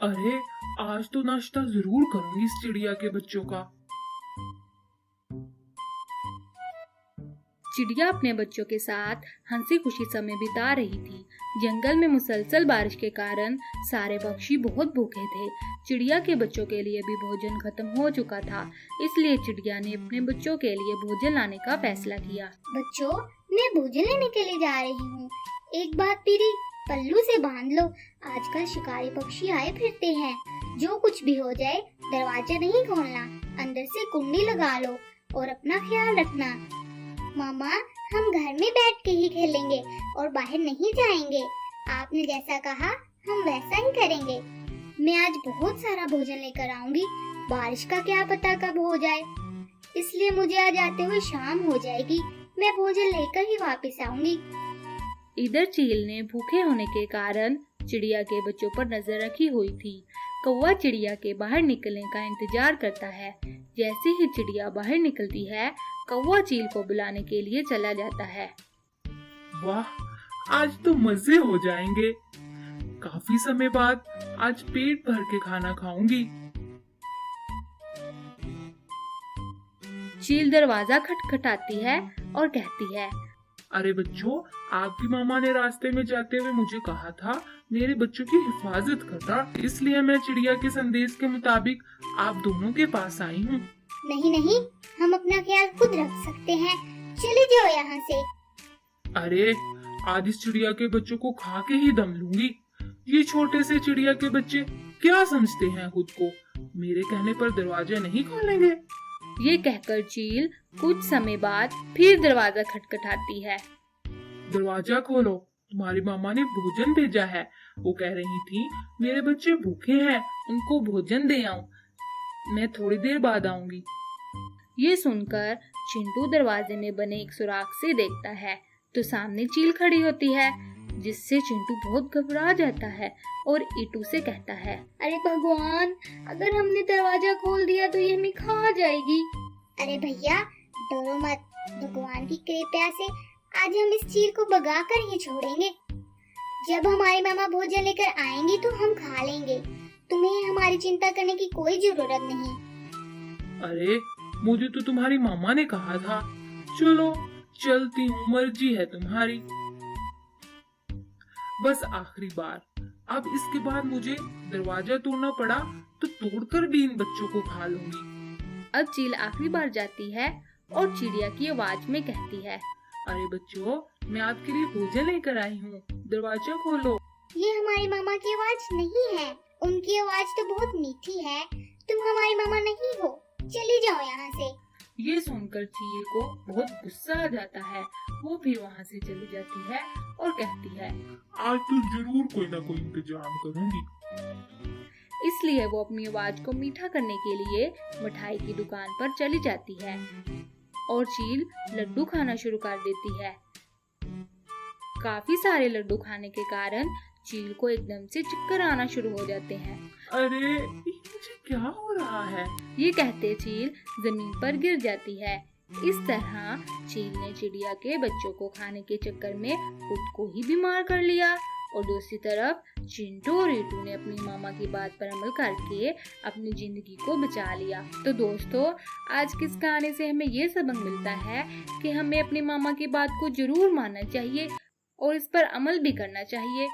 अरे, आज तो नाश्ता जरूर करूंगी इस चिड़िया के बच्चों का। चिड़िया अपने बच्चों के साथ हंसी खुशी समय बिता रही थी। जंगल में मुसलसल बारिश के कारण सारे पक्षी बहुत भूखे थे। चिड़िया के बच्चों के लिए भी भोजन खत्म हो चुका था, इसलिए चिड़िया ने अपने बच्चों के लिए भोजन लाने का फैसला किया। बच्चों, मैं भोजन लेने के लिए जा रही हूँ। एक बात मेरी पल्लू से बांध लो। आजकल शिकारी पक्षी आए फिरते हैं। जो कुछ भी हो जाए, दरवाजा नहीं खोलना, अंदर से कुंडी लगा लो और अपना ख्याल रखना। मामा, हम घर में बैठ के ही खेलेंगे और बाहर नहीं जाएंगे। आपने जैसा कहा हम वैसा ही करेंगे। मैं आज बहुत सारा भोजन लेकर आऊंगी। बारिश का क्या पता कब हो जाए, इसलिए मुझे आज आते हुए शाम हो जाएगी। मैं भोजन लेकर ही वापस आऊंगी। इधर चील ने भूखे होने के कारण चिड़िया के बच्चों पर नजर रखी हुई थी। कौवा चिड़िया के बाहर निकलने का इंतजार करता है। जैसे ही चिड़िया बाहर निकलती है, कौवा चील को बुलाने के लिए चला जाता है। वाह, आज तो मजे हो जाएंगे। काफी समय बाद आज पेट भर के खाना खाऊंगी। चील दरवाजा खटखटाती है और कहती है, अरे बच्चों, आपकी मामा ने रास्ते में जाते हुए मुझे कहा था मेरे बच्चों की हिफाजत करना, इसलिए मैं चिड़िया के संदेश के मुताबिक आप दोनों के पास आई हूँ। नहीं नहीं, हम अपना ख्याल खुद रख सकते हैं। चले जाओ यहाँ से। अरे, आज इस चिड़िया के बच्चों को खा के ही दम लूंगी। ये छोटे से चिड़िया के बच्चे क्या समझते हैं खुद को? मेरे कहने पर दरवाजा नहीं खोलेंगे। ये कहकर चील कुछ समय बाद फिर दरवाजा खटखटाती है। दरवाजा खोलो, तुम्हारी मामा ने भोजन भेजा है। वो कह रही थी मेरे बच्चे भूखे हैं, उनको भोजन दे आऊं। मैं थोड़ी देर बाद आऊंगी। ये सुनकर चिंटू दरवाजे में बने एक सुराख से देखता है तो सामने चील खड़ी होती है, जिससे चिंटू बहुत घबरा जाता है और इटू से कहता है, अरे भगवान, अगर हमने दरवाजा खोल दिया तो ये हमें खा जाएगी। अरे भैया, डरो मत। भगवान की कृपा से आज हम इस चील को भगा कर ही छोड़ेंगे। जब हमारी मामा भोजन लेकर आएंगी तो हम खा लेंगे। तुम्हें हमारी चिंता करने की कोई जरूरत नहीं। अरे, मुझे तो तुम्हारी मामा ने कहा था। चलो चलती हूँ, मर्जी है तुम्हारी। बस आखिरी बार, अब इसके बाद मुझे दरवाजा तोड़ना पड़ा तो तोड़कर भी इन बच्चों को खा लूंगी। अब चील आखिरी बार जाती है और चिड़िया की आवाज में कहती है, अरे बच्चों, मैं आपके लिए भोजन लेकर आई हूँ, दरवाजा खोलो। ये हमारी मामा की आवाज नहीं है। उनकी आवाज तो बहुत मीठी है। तुम हमारी मामा नहीं हो। चली जाओ यहाँ से। ये सुनकर चील को बहुत गुस्सा आ जाता है। वो भी वहाँ से चली जाती है और कहती है, आज तो जरूर कोई ना कोई इंतजाम करूंगी। इसलिए वो अपनी आवाज को मीठा करने के लिए मिठाई की दुकान पर चली जाती है और चील लड्डू खाना शुरू कर देती है। काफी सारे लड्डू खाने के कारण चील को एकदम से चक्कर आना शुरू हो जाते हैं। अरे, ये मुझे क्या हो रहा है? ये कहते चील जमीन पर गिर जाती है। इस तरह चील ने चिड़िया के बच्चों को खाने के चक्कर में खुद को ही बीमार कर लिया और दूसरी तरफ चिंटू और ईटू ने अपनी मामा की बात पर अमल करके अपनी जिंदगी को बचा लिया। तो दोस्तों, आज की इस कहानी से हमें ये सबक मिलता है कि हमें अपनी मामा की बात को जरूर मानना चाहिए और इस पर अमल भी करना चाहिए।